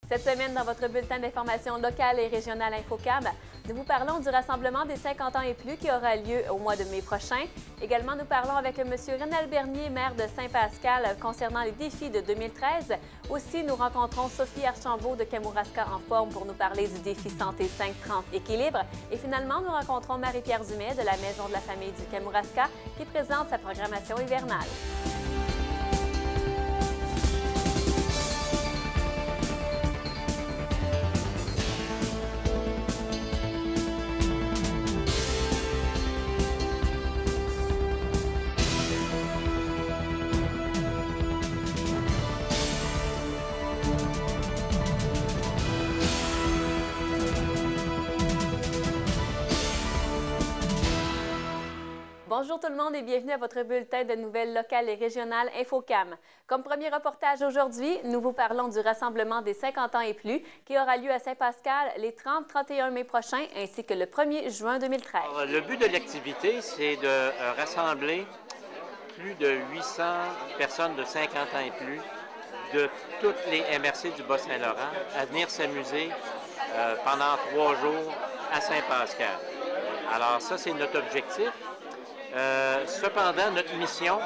Cette semaine, dans votre bulletin d'information locale et régionale InfoCam, nous vous parlons du rassemblement des 50 ans et plus qui aura lieu au mois de mai prochain. Également, nous parlons avec M. Renal Bernier, maire de Saint-Pascal, concernant les défis de 2013. Aussi, nous rencontrons Sophie Archambault de Kamouraska en forme pour nous parler du défi Santé 530 Équilibre. Et finalement, nous rencontrons Marie-Pierre Dumais de la Maison de la famille du Kamouraska qui présente sa programmation hivernale. Bonjour tout le monde et bienvenue à votre bulletin de nouvelles locales et régionales InfoCam. Comme premier reportage aujourd'hui, nous vous parlons du rassemblement des 50 ans et plus qui aura lieu à Saint-Pascal les 30-31 mai prochains ainsi que le 1er juin 2013. Alors, le but de l'activité, c'est de rassembler plus de 800 personnes de 50 ans et plus de toutes les MRC du Bas-Saint-Laurent à venir s'amuser pendant 3 jours à Saint-Pascal. Alors ça, c'est notre objectif. Cependant, notre mission,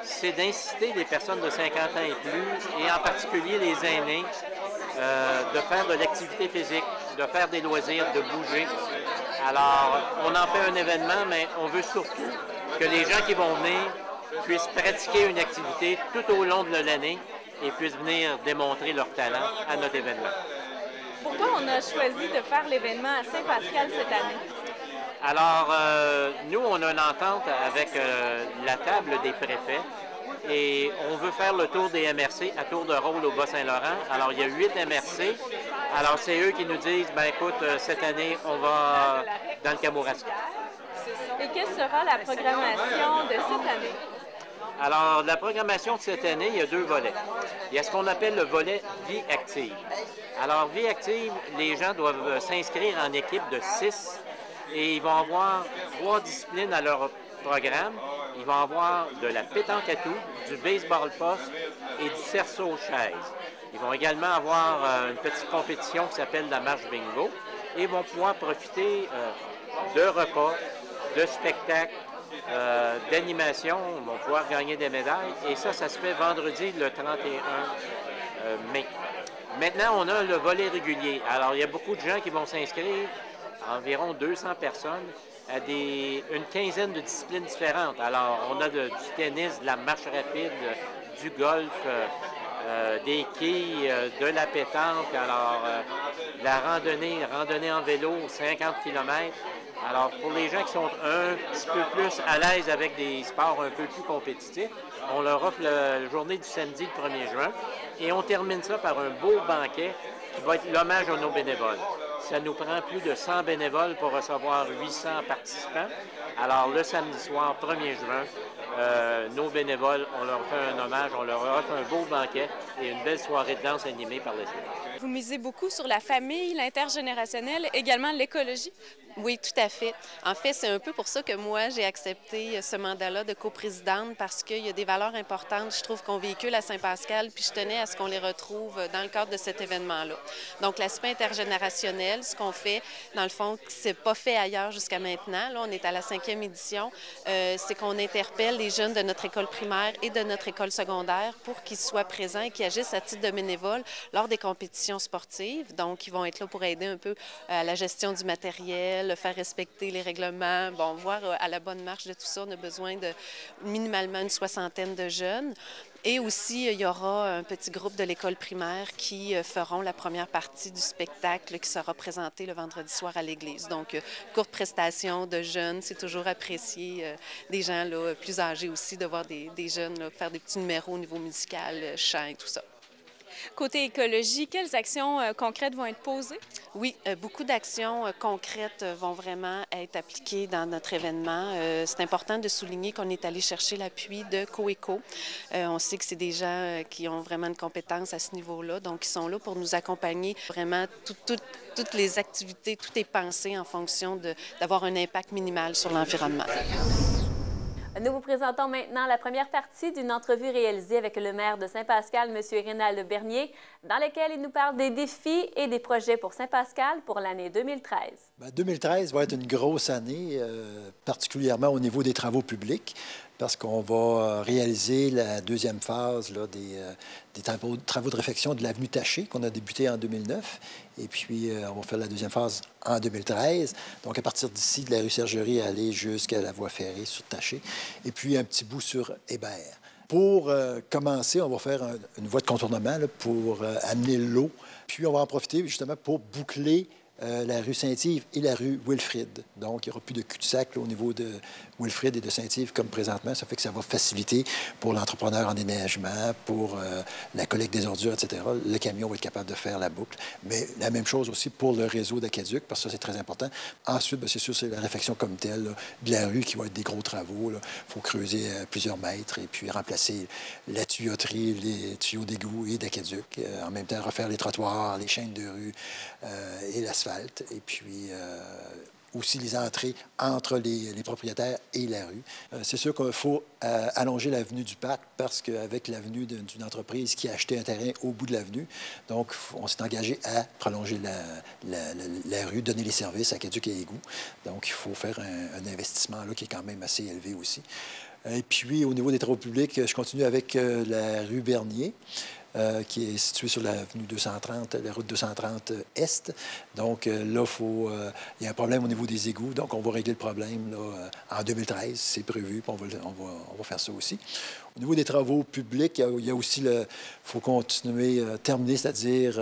c'est d'inciter les personnes de 50 ans et plus, et en particulier les aînés, de faire de l'activité physique, de faire des loisirs, de bouger. Alors, on en fait un événement, mais on veut surtout que les gens qui vont venir puissent pratiquer une activité tout au long de l'année et puissent venir démontrer leur talent à notre événement. Pourquoi on a choisi de faire l'événement à Saint-Pascal cette année? Alors, nous, on a une entente avec la table des préfets et on veut faire le tour des MRC à tour de rôle au Bas-Saint-Laurent. Alors, il y a 8 MRC. Alors, c'est eux qui nous disent, ben écoute, cette année, on va dans le Kamouraska. Et quelle sera la programmation de cette année? Alors, la programmation de cette année, il y a 2 volets. Il y a ce qu'on appelle le volet Vie active. Alors, Vie active, les gens doivent s'inscrire en équipe de 6. Et ils vont avoir 3 disciplines à leur programme. Ils vont avoir de la pétanque à tout, du baseball poste et du cerceau aux chaises. Ils vont également avoir une petite compétition qui s'appelle la marche bingo. Et ils vont pouvoir profiter de repas, de spectacles, d'animation. Ils vont pouvoir gagner des médailles. Et ça se fait vendredi le 31 mai. Maintenant, on a le volet régulier. Alors, il y a beaucoup de gens qui vont s'inscrire. Environ 200 personnes à une quinzaine de disciplines différentes. Alors, on a du tennis, de la marche rapide, du golf, des quilles, de la pétanque, alors la randonnée en vélo, 50 km. Alors, pour les gens qui sont un petit peu plus à l'aise avec des sports un peu plus compétitifs, on leur offre la journée du samedi le 1er juin et on termine ça par un beau banquet qui va être l'hommage à nos bénévoles. Ça nous prend plus de 100 bénévoles pour recevoir 800 participants. Alors, le samedi soir, 1er juin, nos bénévoles, on leur fait un hommage, on leur offre un beau banquet et une belle soirée de danse animée par la suite. Vous misez beaucoup sur la famille, l'intergénérationnel, également l'écologie? Oui, tout à fait. En fait, c'est un peu pour ça que moi, j'ai accepté ce mandat-là de coprésidente parce qu'il y a des valeurs importantes, je trouve, qu'on véhicule à Saint-Pascal, puis je tenais à ce qu'on les retrouve dans le cadre de cet événement-là. Donc, l'aspect intergénérationnel, ce qu'on fait, dans le fond, c'est pas fait ailleurs jusqu'à maintenant. Là, on est à la 5e édition. C'est qu'on interpelle les jeunes de notre école primaire et de notre école secondaire pour qu'ils soient présents et qu'ils agissent à titre de bénévoles lors des compétitions sportives. Donc, ils vont être là pour aider un peu à la gestion du matériel, faire respecter les règlements, bon, voir à la bonne marche de tout ça. On a besoin de minimalement une 60aine de jeunes. Et aussi, il y aura un petit groupe de l'école primaire qui feront la première partie du spectacle qui sera présenté le vendredi soir à l'église. Donc, courte prestation de jeunes, c'est toujours apprécié. Des gens là, plus âgés aussi, de voir des jeunes là, faire des petits numéros au niveau musical, chant et tout ça. Côté écologie, quelles actions concrètes vont être posées? Oui, beaucoup d'actions concrètes vont vraiment être appliquées dans notre événement. C'est important de souligner qu'on est allé chercher l'appui de Coeco. On sait que c'est des gens qui ont vraiment une compétence à ce niveau-là, donc ils sont là pour nous accompagner. Vraiment, toutes les activités, tout est pensé en fonction d'avoir un impact minimal sur l'environnement. Nous vous présentons maintenant la première partie d'une entrevue réalisée avec le maire de Saint-Pascal, M. Rénal Bernier, dans laquelle il nous parle des défis et des projets pour Saint-Pascal pour l'année 2013. Bien, 2013 va être une grosse année, particulièrement au niveau des travaux publics, parce qu'on va réaliser la deuxième phase là, des travaux de réfection de l'avenue Taché, qu'on a débuté en 2009. Et puis, on va faire la deuxième phase en 2013. Donc, à partir d'ici, de la rue Sergerie, aller jusqu'à la voie ferrée sur Taché. Et puis, un petit bout sur Hébert. Pour commencer, on va faire une voie de contournement là, pour amener l'eau. Puis, on va en profiter justement pour boucler la rue Saint-Yves et la rue Wilfrid. Donc, il n'y aura plus de cul-de-sac là, au niveau de Wilfrid et de Saint-Yves comme présentement. Ça fait que ça va faciliter pour l'entrepreneur en déneigement, pour la collecte des ordures, etc. Le camion va être capable de faire la boucle. Mais la même chose aussi pour le réseau d'aqueduc, parce que ça, c'est très important. Ensuite, bien, c'est sûr, c'est la réfection comme telle là, de la rue qui va être des gros travaux. Il faut creuser plusieurs mètres et puis remplacer la tuyauterie, les tuyaux d'égout et d'aqueduc. En même temps, refaire les trottoirs, les chaînes de rue et l'asphalte. Et puis aussi les entrées entre les propriétaires et la rue. C'est sûr qu'il faut allonger l'avenue du Parc parce qu'avec l'avenue d'une entreprise qui a acheté un terrain au bout de l'avenue, donc on s'est engagé à prolonger la rue, donner les services à aqueduc et égout. Donc il faut faire un investissement là, qui est quand même assez élevé aussi. Et puis au niveau des travaux publics, je continue avec la rue Bernier. Qui est située sur l'avenue 230, la route 230 Est. Donc là, il y a un problème au niveau des égouts. Donc, on va régler le problème là, en 2013, c'est prévu, puis on va faire ça aussi. Au niveau des travaux publics, il y a aussi faut continuer, terminer, c'est-à-dire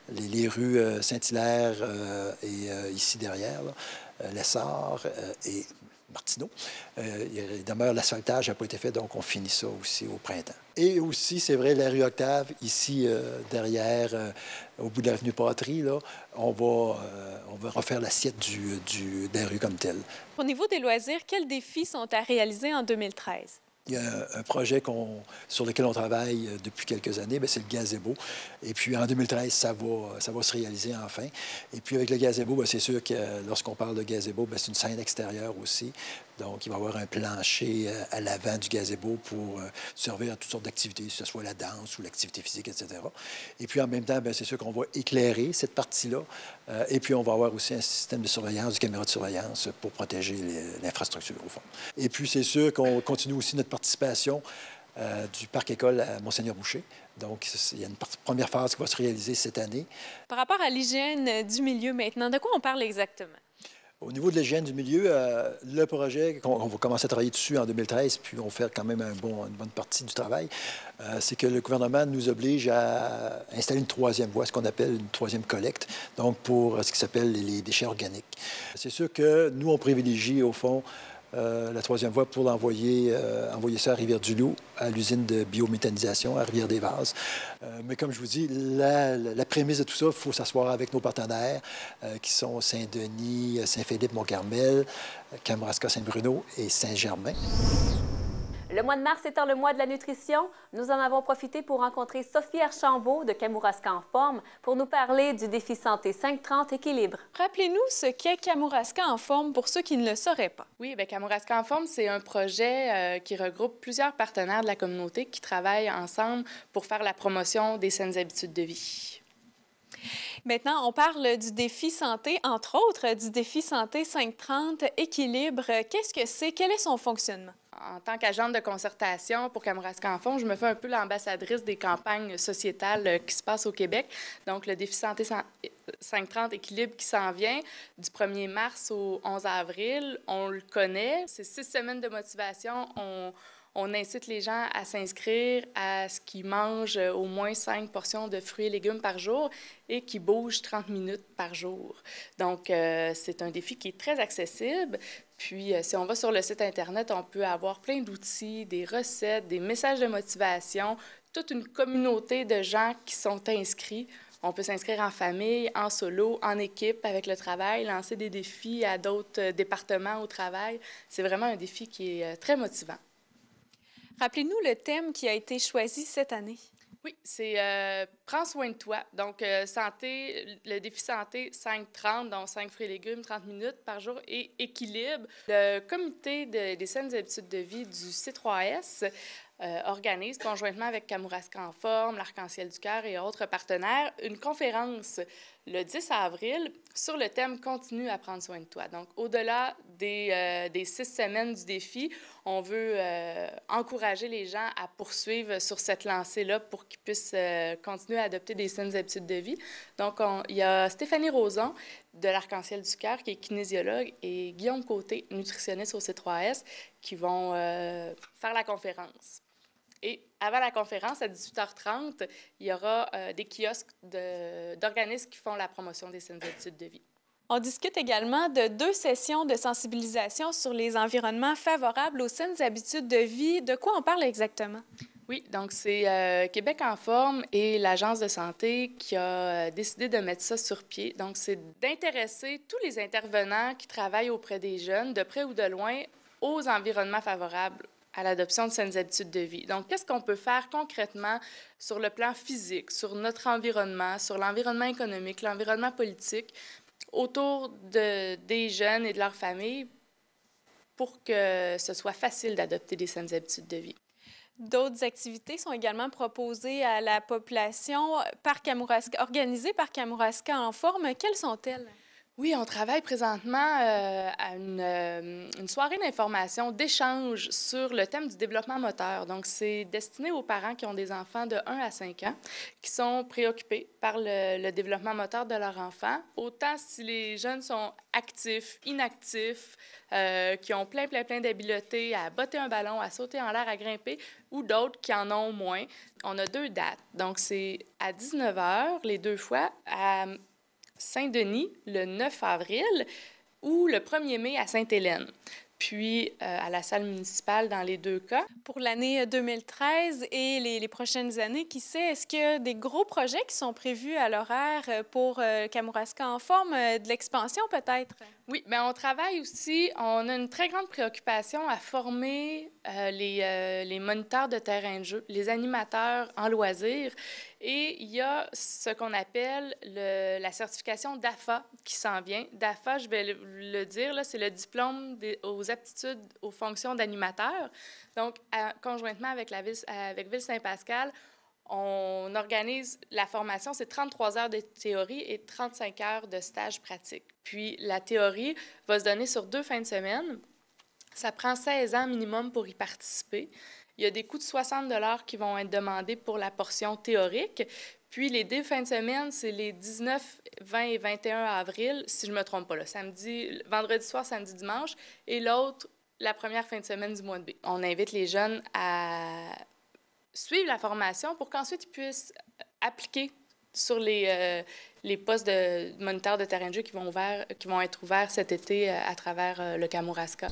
les rues Saint-Hilaire et ici derrière, l'Essard et Martineau. Il demeure l'asphaltage n'a pas été fait, donc on finit ça aussi au printemps. Et aussi, c'est vrai, la rue Octave, ici derrière, au bout de l'avenue Patry, là, on va refaire l'assiette de la rue comme telle. Au niveau des loisirs, quels défis sont à réaliser en 2013? Il y a un projet sur lequel on travaille depuis quelques années, c'est le gazebo. Et puis en 2013, ça va se réaliser enfin. Et puis avec le gazebo, c'est sûr que lorsqu'on parle de gazebo, c'est une scène extérieure aussi. Donc, il va y avoir un plancher à l'avant du gazebo pour servir à toutes sortes d'activités, que ce soit la danse ou l'activité physique, etc. Et puis en même temps, c'est sûr qu'on va éclairer cette partie-là. Et puis on va avoir aussi un système de surveillance, de caméras de surveillance pour protéger l'infrastructure, au fond. Et puis c'est sûr qu'on continue aussi notre participation du parc-école à Monseigneur-Boucher. Donc, il y a une première phase qui va se réaliser cette année. Par rapport à l'hygiène du milieu maintenant, de quoi on parle exactement? Au niveau de l'hygiène du milieu, le projet, on va commencer à travailler dessus en 2013, puis on va faire quand même une bonne partie du travail, c'est que le gouvernement nous oblige à installer une troisième voie, ce qu'on appelle une troisième collecte, donc pour ce qui s'appelle les déchets organiques. C'est sûr que nous, on privilégie, au fond, la troisième voie pour envoyer ça à Rivière-du-Loup, à l'usine de biométhanisation, à Rivière-des-Vases. Mais comme je vous dis, la prémisse de tout ça, il faut s'asseoir avec nos partenaires qui sont Saint-Denis, Saint-Philippe, Mont-Carmel, Kamouraska, Saint-Bruno et Saint-Germain. Le mois de mars étant le mois de la nutrition, nous en avons profité pour rencontrer Sophie Archambault de Kamouraska en forme pour nous parler du défi santé 530 équilibre. Rappelez-nous ce qu'est Kamouraska en forme pour ceux qui ne le sauraient pas. Oui, bien, Kamouraska en forme, c'est un projet qui regroupe plusieurs partenaires de la communauté qui travaillent ensemble pour faire la promotion des saines habitudes de vie. Maintenant, on parle du défi santé, entre autres, du défi santé 530 équilibre. Qu'est-ce que c'est? Quel est son fonctionnement? En tant qu'agente de concertation pour Kamouraska en forme, je me fais un peu l'ambassadrice des campagnes sociétales qui se passent au Québec. Donc, le défi santé 530 équilibre qui s'en vient du 1er mars au 11 avril, on le connaît. C'est 6 semaines de motivation. On incite les gens à s'inscrire à ce qu'ils mangent au moins 5 portions de fruits et légumes par jour et qui bougent 30 minutes par jour. Donc, c'est un défi qui est très accessible. Puis, si on va sur le site Internet, on peut avoir plein d'outils, des recettes, des messages de motivation, toute une communauté de gens qui sont inscrits. On peut s'inscrire en famille, en solo, en équipe avec le travail, lancer des défis à d'autres départements au travail. C'est vraiment un défi qui est très motivant. Rappelez-nous le thème qui a été choisi cette année. Oui, c'est prends soin de toi. Donc, santé, le défi santé 5-30, donc 5 fruits et légumes, 30 minutes par jour et équilibre. Le comité des saines habitudes de vie du C3S organise, conjointement avec Kamouraska en forme, l'Arc-en-Ciel du cœur et autres partenaires, une conférence le 10 avril sur le thème « Continue à prendre soin de toi ». Donc, au-delà des 6 semaines du défi, on veut encourager les gens à poursuivre sur cette lancée-là pour qu'ils puissent continuer à adopter des saines habitudes de vie. Donc, il y a Stéphanie Roson de l'Arc-en-Ciel du cœur, qui est kinésiologue, et Guillaume Côté, nutritionniste au C3S, qui vont faire la conférence. Et avant la conférence, à 18h30, il y aura des kiosques d'organismes qui font la promotion des saines habitudes de vie. On discute également de 2 sessions de sensibilisation sur les environnements favorables aux saines habitudes de vie. De quoi on parle exactement? Oui, donc c'est Québec en forme et l'Agence de santé qui a décidé de mettre ça sur pied. Donc, c'est d'intéresser tous les intervenants qui travaillent auprès des jeunes, de près ou de loin, aux environnements favorables à l'adoption de saines habitudes de vie. Donc, qu'est-ce qu'on peut faire concrètement sur le plan physique, sur notre environnement, sur l'environnement économique, l'environnement politique, autour des jeunes et de leurs familles pour que ce soit facile d'adopter des saines habitudes de vie. D'autres activités sont également proposées à la population par Kamouraska, organisées par Kamouraska en forme. Quelles sont-elles? Oui, on travaille présentement à une soirée d'information, d'échange sur le thème du développement moteur. Donc, c'est destiné aux parents qui ont des enfants de 1 à 5 ans, qui sont préoccupés par le développement moteur de leur enfant, autant si les jeunes sont actifs, inactifs, qui ont plein d'habiletés à botter un ballon, à sauter en l'air, à grimper, ou d'autres qui en ont moins. On a 2 dates. Donc, c'est à 19h, les 2 fois, à Saint-Denis, le 9 avril, ou le 1er mai à Sainte-Hélène, puis à la salle municipale dans les 2 cas. Pour l'année 2013 et les prochaines années, qui sait, est-ce qu'il y a des gros projets qui sont prévus à l'horaire pour Kamouraska en forme, de l'expansion peut-être? Oui, bien, on travaille aussi, on a une très grande préoccupation à former les moniteurs de terrain de jeu, les animateurs en loisirs. Et il y a ce qu'on appelle la certification DAFA qui s'en vient. DAFA, je vais le dire, là, c'est le diplôme aux aptitudes aux fonctions d'animateur. Donc, conjointement avec Ville Saint-Pascal, on organise la formation, c'est 33 heures de théorie et 35 heures de stage pratique. Puis la théorie va se donner sur 2 fins de semaine. Ça prend 16 ans minimum pour y participer. Il y a des coûts de 60 $ qui vont être demandés pour la portion théorique. Puis les 2 fins de semaine, c'est les 19, 20 et 21 avril, si je ne me trompe pas, là, vendredi soir, samedi, dimanche, et l'autre, la première fin de semaine du mois de mai. On invite les jeunes à suivre la formation pour qu'ensuite ils puissent appliquer sur les postes de moniteurs de terrain de jeu qui vont être ouverts cet été à travers le Kamouraska.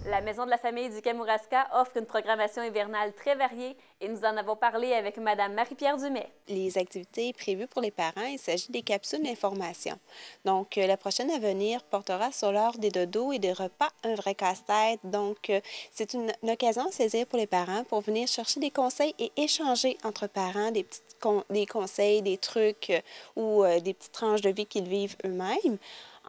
La Maison de la famille du Kamouraska offre une programmation hivernale très variée et nous en avons parlé avec Mme Marie-Pierre Dumais. Les activités prévues pour les parents, il s'agit des capsules d'information. Donc, la prochaine à venir portera sur l'heure des dodos et des repas un vrai casse-tête. Donc, c'est une occasion à saisir pour les parents pour venir chercher des conseils et échanger entre parents des conseils, des trucs ou des petites tranches de vie qu'ils vivent eux-mêmes.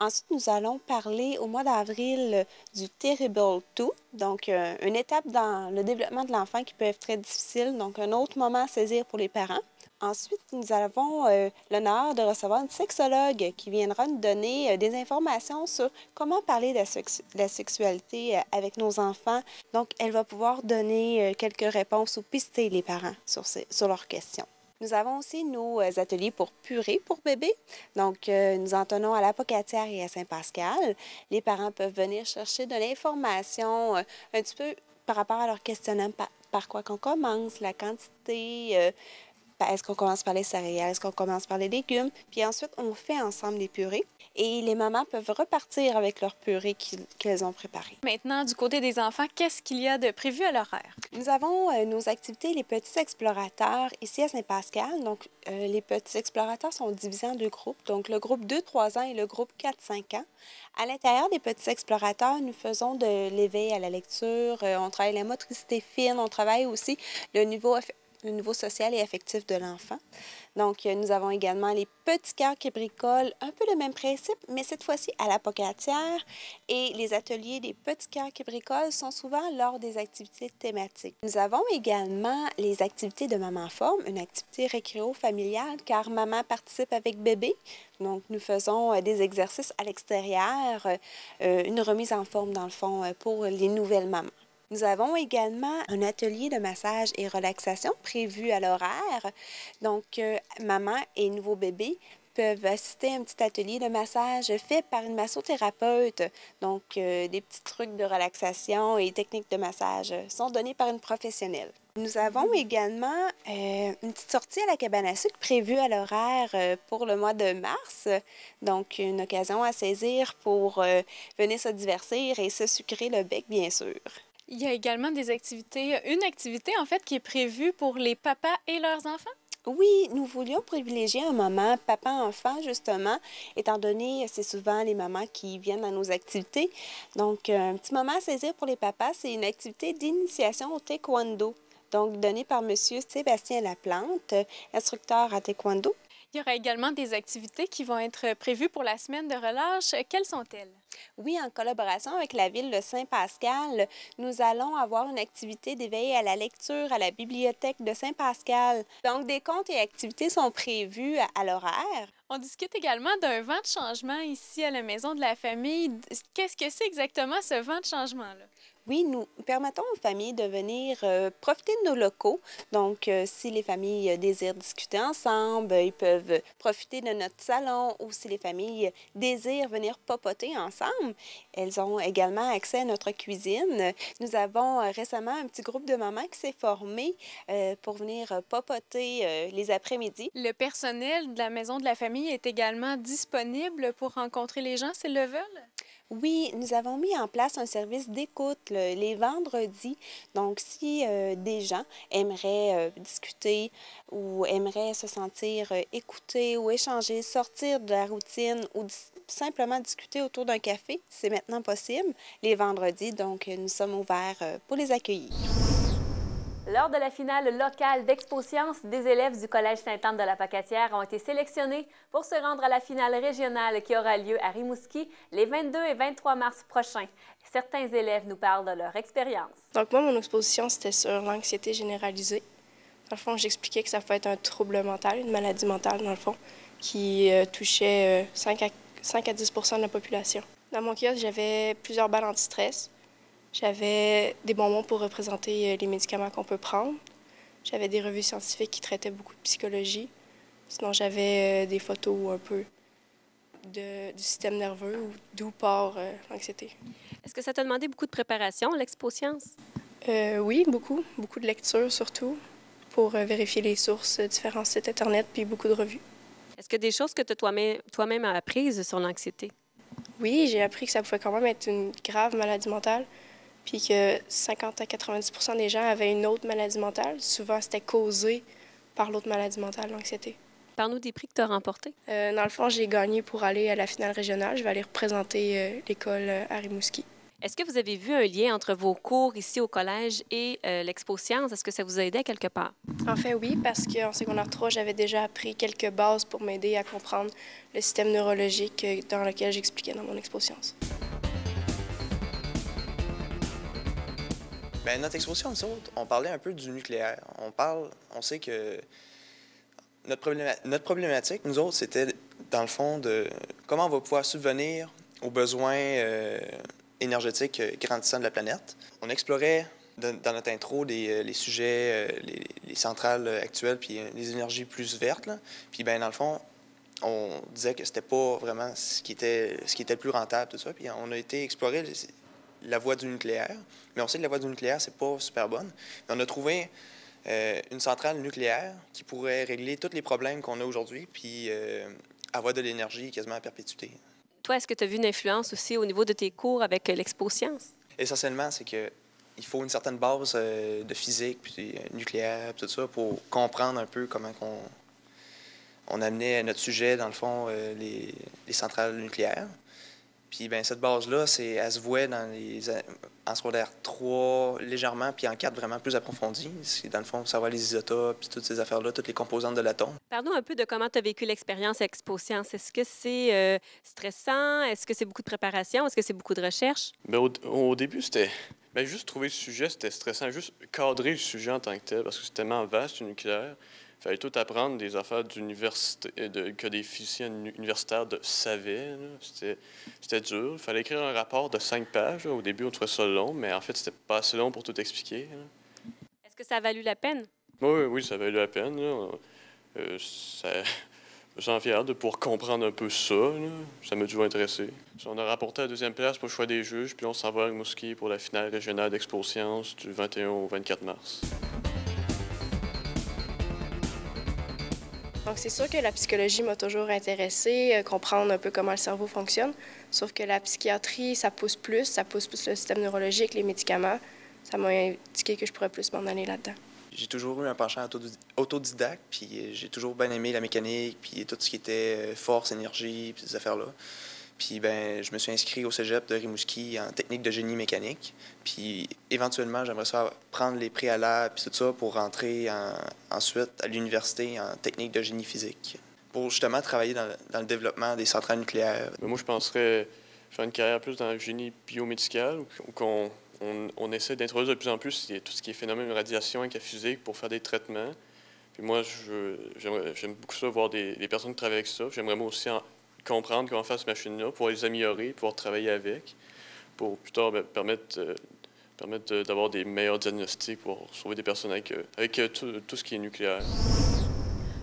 Ensuite, nous allons parler au mois d'avril du Terrible 2, donc une étape dans le développement de l'enfant qui peut être très difficile, donc un autre moment à saisir pour les parents. Ensuite, nous avons l'honneur de recevoir une sexologue qui viendra nous donner des informations sur comment parler de la sexualité avec nos enfants. Donc, elle va pouvoir donner quelques réponses ou pister les parents sur leurs questions. Nous avons aussi nos ateliers pour purée pour bébés. Donc, nous en tenons à la Pocatière et à Saint-Pascal. Les parents peuvent venir chercher de l'information un petit peu par rapport à leur questionnement, par quoi qu'on commence, la quantité, est-ce qu'on commence par les céréales, est-ce qu'on commence par les légumes. Puis ensuite, on fait ensemble des purées. Et les mamans peuvent repartir avec leur purée qu'elles ont préparée. Maintenant, du côté des enfants, qu'est-ce qu'il y a de prévu à l'horaire? Nous avons nos activités Les Petits Explorateurs ici à Saint-Pascal. Donc, les Petits Explorateurs sont divisés en 2 groupes. Donc, le groupe 2-3 ans et le groupe 4-5 ans. À l'intérieur des Petits Explorateurs, nous faisons de l'éveil à la lecture. On travaille la motricité fine. On travaille aussi le niveau le niveau social et affectif de l'enfant. Donc, nous avons également les petits cœurs qui bricolent, un peu le même principe, mais cette fois-ci à la pocatière. Et les ateliers des petits cœurs qui bricolent sont souvent lors des activités thématiques. Nous avons également les activités de Maman en forme, une activité récréo-familiale, car maman participe avec bébé. Donc, nous faisons des exercices à l'extérieur, une remise en forme, dans le fond, pour les nouvelles mamans. Nous avons également un atelier de massage et relaxation prévu à l'horaire. Donc, maman et nouveau bébé peuvent assister à un petit atelier de massage fait par une massothérapeute. Donc, des petits trucs de relaxation et techniques de massage sont donnés par une professionnelle. Nous avons également une petite sortie à la cabane à sucre prévue à l'horaire pour le mois de mars. Donc, une occasion à saisir pour venir se divertir et se sucrer le bec, bien sûr. Il y a également une activité en fait qui est prévue pour les papas et leurs enfants? Oui, nous voulions privilégier un moment papa-enfant, justement, étant donné c'est souvent les mamans qui viennent à nos activités. Donc, un petit moment à saisir pour les papas, c'est une activité d'initiation au taekwondo, donc donnée par M. Sébastien Laplante, instructeur à taekwondo. Il y aura également des activités qui vont être prévues pour la semaine de relâche. Quelles sont-elles? Oui, en collaboration avec la ville de Saint-Pascal, nous allons avoir une activité d'éveil à la lecture à la bibliothèque de Saint-Pascal. Donc, des contes et activités sont prévus à l'horaire. On discute également d'un vent de changement ici à la Maison de la Famille. Qu'est-ce que c'est exactement ce vent de changement-là? Oui, nous permettons aux familles de venir profiter de nos locaux. Donc, si les familles désirent discuter ensemble, ils peuvent profiter de notre salon ou si les familles désirent venir popoter ensemble, elles ont également accès à notre cuisine. Nous avons récemment un petit groupe de mamans qui s'est formé pour venir popoter les après-midi. Le personnel de la Maison de la Famille est également disponible pour rencontrer les gens s'ils le veulent? Oui, nous avons mis en place un service d'écoute les vendredis. Donc, si des gens aimeraient discuter ou aimeraient se sentir écoutés ou échanger, sortir de la routine ou simplement discuter autour d'un café, c'est maintenant possible les vendredis. Donc, nous sommes ouverts pour les accueillir. Lors de la finale locale d'Expo Sciences, des élèves du Collège Sainte-Anne de la Pacatière ont été sélectionnés pour se rendre à la finale régionale qui aura lieu à Rimouski les 22 et 23 mars prochains. Certains élèves nous parlent de leur expérience. Donc moi, mon exposition, c'était sur l'anxiété généralisée. Dans le fond, j'expliquais que ça peut être un trouble mental, une maladie mentale, dans le fond, qui touchait 5 à 10 % de la population. Dans mon kiosque, j'avais plusieurs balles anti-stress. J'avais des bonbons pour représenter les médicaments qu'on peut prendre. J'avais des revues scientifiques qui traitaient beaucoup de psychologie. Sinon, j'avais des photos un peu du système nerveux ou d'où part l'anxiété. Est-ce que ça t'a demandé beaucoup de préparation, l'Expo Sciences? Oui, beaucoup. Beaucoup de lecture, surtout, pour vérifier les sources, différents sites Internet, puis beaucoup de revues. Est-ce que des choses que tu as toi-même apprises sur l'anxiété? Oui, j'ai appris que ça pouvait quand même être une grave maladie mentale, puis que 50 à 90 % des gens avaient une autre maladie mentale. Souvent, c'était causé par l'autre maladie mentale, l'anxiété. Parle-nous des prix que tu as remportés. Dans le fond, j'ai gagné pour aller à la finale régionale. Je vais aller représenter l'école à Rimouski. Est-ce que vous avez vu un lien entre vos cours ici au collège et l'Expo Sciences? Est-ce que ça vous a aidé quelque part? En fait, oui, parce qu'en secondaire 3, j'avais déjà appris quelques bases pour m'aider à comprendre le système neurologique dans lequel j'expliquais dans mon Expo Sciences. Bien, notre exposition, nous autres, on parlait un peu du nucléaire. On sait que notre problématique, nous autres, c'était, dans le fond, de comment on va pouvoir subvenir aux besoins énergétiques grandissants de la planète. On explorait, dans notre intro, les sujets, les centrales actuelles, puis les énergies plus vertes. Là. Puis, bien, dans le fond, on disait que c'était pas vraiment ce qui était le plus rentable, tout ça. Puis, on a été explorer la voie du nucléaire. Mais on sait que la voie du nucléaire, c'est pas super bonne. Mais on a trouvé une centrale nucléaire qui pourrait régler tous les problèmes qu'on a aujourd'hui, puis avoir de l'énergie quasiment à perpétuité. Toi, est-ce que tu as vu une influence aussi au niveau de tes cours avec l'Expo Sciences? Essentiellement, c'est qu'il faut une certaine base de physique, puis nucléaire, puis tout ça, pour comprendre un peu comment on amenait notre sujet, dans le fond, les centrales nucléaires. Puis bien, cette base-là, elle se voit en secondaire 3 légèrement, puis en 4 vraiment plus approfondi. Dans le fond, savoir les isotopes, puis toutes ces affaires-là, toutes les composantes de l'atome. Parle-nous un peu de comment tu as vécu l'expérience ExpoSciences. Est-ce que c'est stressant? Est-ce que c'est beaucoup de préparation? Est-ce que c'est beaucoup de recherche? Bien, au début, c'était... Bien, juste trouver le sujet, c'était stressant. Juste cadrer le sujet en tant que tel, parce que c'est tellement vaste, le nucléaire. Il fallait tout apprendre des affaires d'université, que des physiciens universitaires savaient. C'était dur. Il fallait écrire un rapport de 5 pages. Là. Au début, on trouvait ça long, mais en fait, c'était pas assez long pour tout expliquer. Là. Est-ce que ça a valu la peine? Oui, ça a valu la peine. Là. Je me sens fier de pouvoir comprendre un peu ça. Là. Ça m'a toujours intéressé. On a rapporté la 2e place pour le choix des juges, puis on s'en va à Rimouski pour la finale régionale d'ExpoSciences du 21 au 24 mars. Donc, c'est sûr que la psychologie m'a toujours intéressée, comprendre un peu comment le cerveau fonctionne. Sauf que la psychiatrie, ça pousse plus le système neurologique, les médicaments. Ça m'a indiqué que je pourrais plus m'en aller là-dedans. J'ai toujours eu un penchant autodidacte, puis j'ai toujours bien aimé la mécanique, puis tout ce qui était force, énergie, puis ces affaires-là. Puis ben, je me suis inscrit au cégep de Rimouski en technique de génie mécanique. Puis éventuellement, j'aimerais ça prendre les préalables puis tout ça pour rentrer ensuite à l'université en technique de génie physique, pour justement travailler dans le développement des centrales nucléaires. Mais moi, je penserais faire une carrière plus dans le génie biomédical, où on essaie d'introduire de plus en plus tout ce qui est phénomène de radiation avec la physique pour faire des traitements. Puis moi, j'aime beaucoup ça, voir des personnes qui travaillent avec ça. J'aimerais moi aussi comprendre comment faire cette machine-là, pouvoir les améliorer, pouvoir travailler avec, pour plus tard permettre d'avoir des meilleurs diagnostics pour sauver des personnes avec tout ce qui est nucléaire.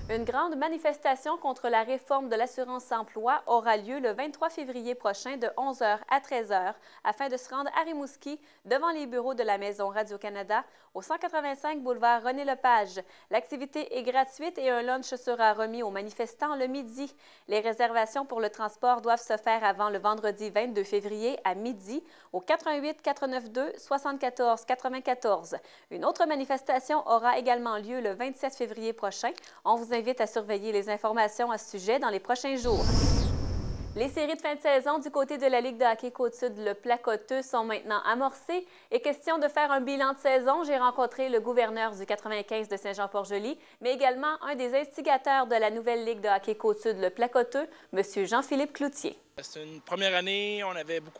Une grande manifestation contre la réforme de l'assurance-emploi aura lieu le 23 février prochain de 11h à 13h afin de se rendre à Rimouski devant les bureaux de la Maison Radio-Canada au 185 boulevard René-Lepage. L'activité est gratuite et un lunch sera remis aux manifestants le midi. Les réservations pour le transport doivent se faire avant le vendredi 22 février à midi au 88 492 74 94. Une autre manifestation aura également lieu le 27 février prochain. On vous invite à surveiller les informations à ce sujet dans les prochains jours. Les séries de fin de saison du côté de la Ligue de hockey Côte-Sud, le Placoteux, sont maintenant amorcées. Et question de faire un bilan de saison, j'ai rencontré le gouverneur du 95 de Saint-Jean-Port-Joli, mais également un des instigateurs de la nouvelle Ligue de hockey Côte-Sud, le Placoteux, M. Jean-Philippe Cloutier. C'était une première année,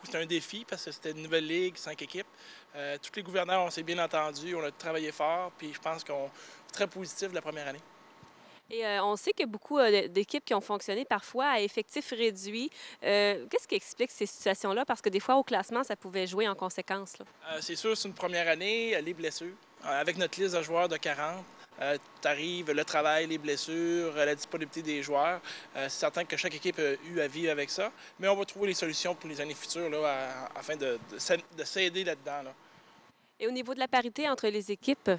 c'était un défi parce que c'était une nouvelle ligue, 5 équipes. Tous les gouverneurs, on s'est bien entendus, on a travaillé fort, puis je pense qu'on est très positif de la première année. Et on sait qu'il y a beaucoup d'équipes qui ont fonctionné parfois à effectif réduit. Qu'est-ce qui explique ces situations-là? Parce que des fois, au classement, ça pouvait jouer en conséquence. C'est sûr, c'est une première année, les blessures. Avec notre liste de joueurs de 40, tu arrives, le travail, les blessures, la disponibilité des joueurs. C'est certain que chaque équipe a eu à vivre avec ça. Mais on va trouver les solutions pour les années futures là, afin de s'aider là-dedans. Là. Et au niveau de la parité entre les équipes?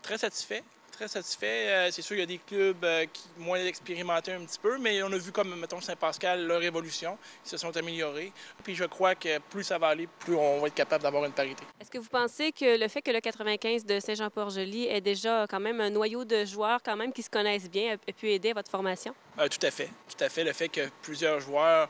Très satisfait. Très satisfait. C'est sûr, il y a des clubs qui moins expérimentés un petit peu, mais on a vu comme, mettons, Saint-Pascal, leur évolution. Ils se sont améliorés. Puis je crois que plus ça va aller, plus on va être capable d'avoir une parité. Est-ce que vous pensez que le fait que le 95 de Saint-Jean-Port-Joli ait déjà quand même un noyau de joueurs quand même qui se connaissent bien a pu aider à votre formation? Tout à fait. Tout à fait. Le fait que plusieurs joueurs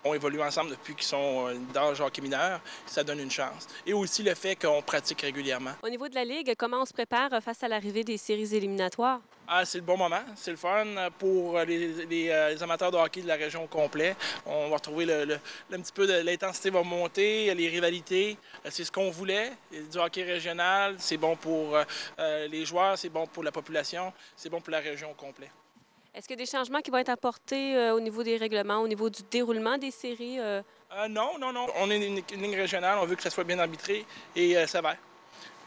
ont évolué ensemble depuis qu'ils sont d'âge hockey mineur, ça donne une chance. Et aussi le fait qu'on pratique régulièrement. Au niveau de la Ligue, comment on se prépare face à l'arrivée des séries éliminatoires? C'est le bon moment, c'est le fun pour les amateurs de hockey de la région au complet. On va retrouver un petit peu de l'intensité va monter, les rivalités. C'est ce qu'on voulait. Du hockey régional, c'est bon pour les joueurs, c'est bon pour la population, c'est bon pour la région au complet. Est-ce qu'il y a des changements qui vont être apportés au niveau des règlements, au niveau du déroulement des séries? Non. On est une ligne régionale, on veut que ça soit bien arbitré et sévère.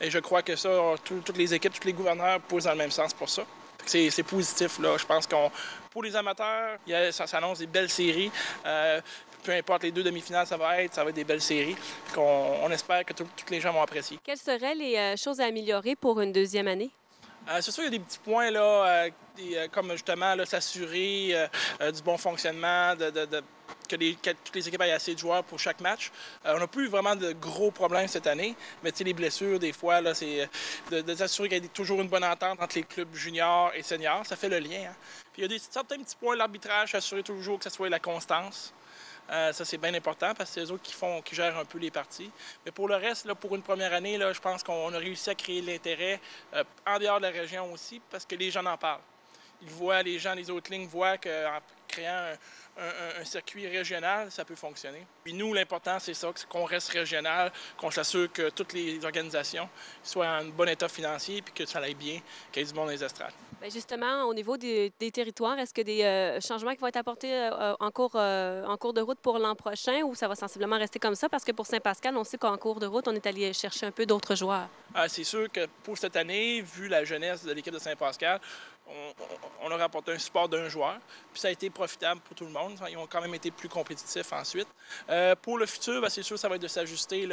Et je crois que ça, toutes les équipes, tous les gouverneurs poussent dans le même sens pour ça. C'est positif, là. Je pense qu'on pour les amateurs, ça s'annonce des belles séries. Peu importe les 2 demi-finales, ça va être des belles séries. On espère que tous les gens vont apprécier. Quelles seraient les choses à améliorer pour une deuxième année? C'est sûr, il y a des petits points, là, comme justement s'assurer du bon fonctionnement, que toutes les équipes aient assez de joueurs pour chaque match. On n'a plus vraiment de gros problèmes cette année, mais les blessures, des fois, là, c'est de s'assurer qu'il y ait toujours une bonne entente entre les clubs juniors et seniors. Ça fait le lien. Hein. Puis il y a certains petits points, l'arbitrage, s'assurer toujours que ce soit la constance. Ça, c'est bien important parce que c'est eux autres qui gèrent un peu les parties. Mais pour le reste, là, pour une première année, là, je pense qu'on a réussi à créer l'intérêt en dehors de la région aussi parce que les gens en parlent. Ils voient, les gens des autres lignes voient qu'en créant un circuit régional, ça peut fonctionner. Puis nous, l'important, c'est ça, qu'on reste régional, qu'on s'assure que toutes les organisations soient en bon état financier puis que ça aille bien, qu'il y ait du monde dans les estrades. Bien, justement, au niveau des territoires, est-ce que des changements qui vont être apportés en cours de route pour l'an prochain ou ça va sensiblement rester comme ça? Parce que pour Saint-Pascal, on sait qu'en cours de route, on est allé chercher un peu d'autres joueurs. C'est sûr que pour cette année, vu la jeunesse de l'équipe de Saint-Pascal, on a rapporté un support d'un joueur, puis ça a été profitable pour tout le monde. Ils ont quand même été plus compétitifs ensuite. Pour le futur, c'est sûr que ça va être de s'ajuster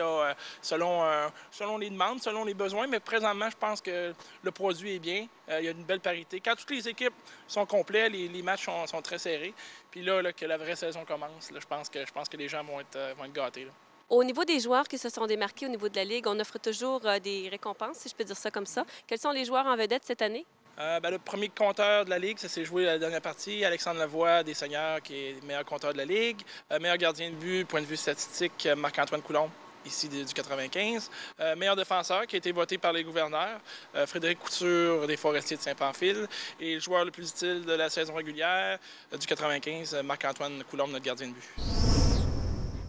selon les demandes, selon les besoins, mais présentement, je pense que le produit est bien. Il y a une belle parité. Quand toutes les équipes sont complètes, les matchs sont très serrés. Puis là, que la vraie saison commence, là, je pense que les gens vont être gâtés. Là. Au niveau des joueurs qui se sont démarqués au niveau de la Ligue, on offre toujours des récompenses, si je peux dire ça comme ça. Quels sont les joueurs en vedette cette année? Le premier compteur de la Ligue, ça s'est joué la dernière partie. Alexandre Lavoie, des Seigneurs, qui est le meilleur compteur de la Ligue. Meilleur gardien de but, point de vue statistique, Marc-Antoine Coulombe, ici du 95. Meilleur défenseur, qui a été voté par les gouverneurs, Frédéric Couture, des Forestiers de Saint-Pamphile. Et le joueur le plus utile de la saison régulière, du 95, Marc-Antoine Coulombe, notre gardien de but.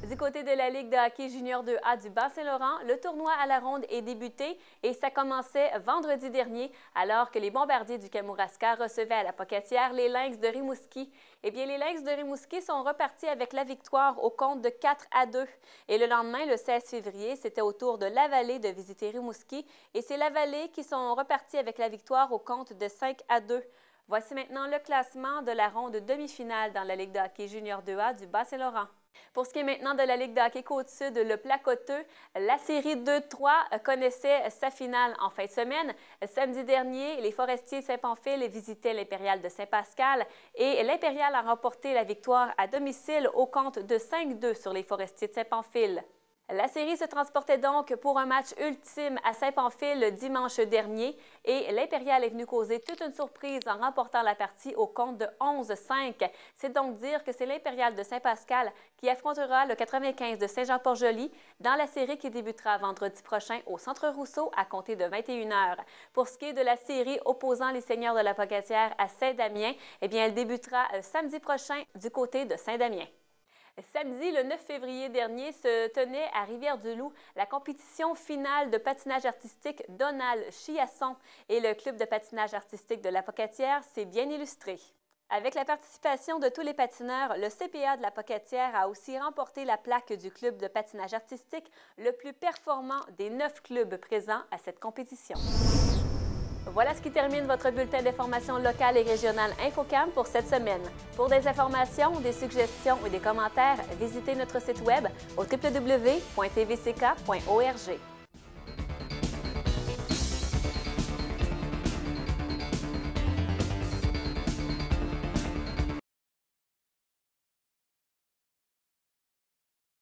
Du côté de la Ligue de hockey junior 2A du Bas-Saint-Laurent, le tournoi à la ronde est débuté et ça commençait vendredi dernier alors que les Bombardiers du Kamouraska recevaient à la Pocatière les Lynx de Rimouski. Eh bien, les Lynx de Rimouski sont repartis avec la victoire au compte de 4-2. Et le lendemain, le 16 février, c'était au tour de Lavallée de visiter Rimouski et c'est Lavallée qui sont repartis avec la victoire au compte de 5-2. Voici maintenant le classement de la ronde demi-finale dans la Ligue de hockey junior 2A du Bas-Saint-Laurent. Pour ce qui est maintenant de la Ligue de hockey Côte-Sud, le Placoteux, la série 2-3 connaissait sa finale en fin de semaine. Samedi dernier, les Forestiers de Saint-Pamphile visitaient l'Impérial de Saint-Pascal et l'Impérial a remporté la victoire à domicile au compte de 5-2 sur les Forestiers de Saint-Pamphile. La série se transportait donc pour un match ultime à Saint-Pamphile dimanche dernier et l'Impérial est venu causer toute une surprise en remportant la partie au compte de 11-5. C'est donc dire que c'est l'Impérial de Saint-Pascal qui affrontera le 95 de Saint-Jean-Port-Joli dans la série qui débutera vendredi prochain au Centre Rousseau à compter de 21h. Pour ce qui est de la série opposant les Seigneurs de la Pocatière à Saint-Damien, eh bien, elle débutera samedi prochain du côté de Saint-Damien. Samedi, le 9 février dernier, se tenait à Rivière-du-Loup la compétition finale de patinage artistique Donald Chiasson et le club de patinage artistique de la Pocatière s'est bien illustré. Avec la participation de tous les patineurs, le CPA de la Pocatière a aussi remporté la plaque du club de patinage artistique le plus performant des 9 clubs présents à cette compétition. Voilà ce qui termine votre bulletin d'information locale et régionale InfoCam pour cette semaine. Pour des informations, des suggestions et des commentaires, visitez notre site web au www.tvck.org.